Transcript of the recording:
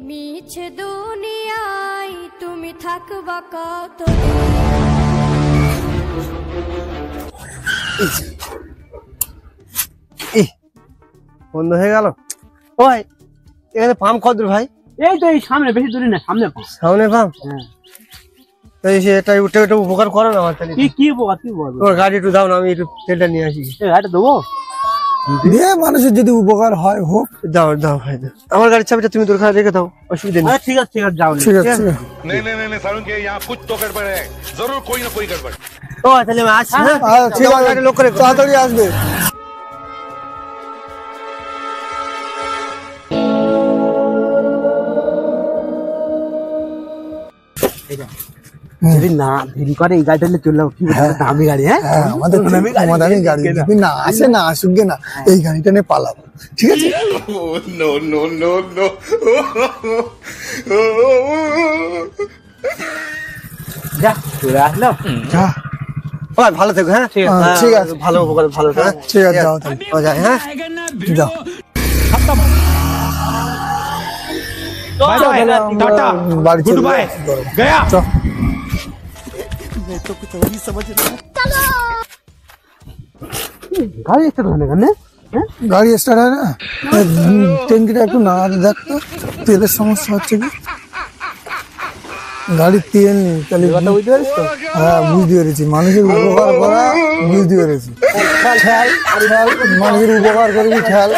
মিছে দুনিয়ায় তুমি থাকবা কত বন্ধ হয়ে গেল। ওই এখানে পাম্প কত দূর ভাই? এই তো এই সামনে, বেশি দূরে না, সামনে পাম্প। সামনে পাম্প? হ্যাঁ। তো এটা উঠে উপকার করো না আমার তাহলে। কি উপকার, কি উপকার? তোর গাড়ি একটু দাও না, আমি একটু তেলটা নিয়ে আসি। গাড়িটা দেবো দিয়ে মানুষের যদি উপকার হয় হোক। দাও দাও ভাই দাও। আমার গাড়ির চাবিটা তুমি তোর ঘরে রেখে দাও, অসুবিধা নেই। ঠিক আছে, ঠিক আছে, যাও। ঠিক আছে। नहीं नहीं नहीं सारुण के यहाँ कुछ तो गड़बड़ है, जरूर कोई ना कोई गड़बड़। ও তাহলে আমি আসছি। হ্যাঁ ঠিক আমার আছে, গাড়ি লোক করে তাড়াতাড়ি আসবে। যদি না দেরি করে এই গাড়িটা নিয়ে চললাম, কি দামি গাড়ি। হ্যাঁ, আমাদের দামি গাড়ি যদি না আসে না আসুক গে না, এই গাড়িটা নিয়ে পালাবো, ঠিক আছে? नो नो नो नो যা চলে আসলাম। যা, ভাই ভালো থেকো। হ্যাঁ ঠিক আছে। ভালো উপকার, ভালো থেকো। ঠিক আছে, যাও তাহলে। ও যাই। হ্যাঁ যাও। টাটা, বাড়ি গুড চলে বাই, যাও। গয়া। চল। গাড়ি একটা ধরনের গান, হ্যাঁ? গাড়ি স্টার্ট হয় না, ট্যাঙ্কিটা একটু না দেখ তো, তেলের সমস্যা হচ্ছে কি? গাড়ির তেল নেই তাহলে। বুঝতে পারিস তো? হ্যাঁ, বুঝতে পেরেছি, মানুষের উপকার করা বুঝতে পেরেছি। খেয়াল, মানুষের উপকার করবি, খেয়াল।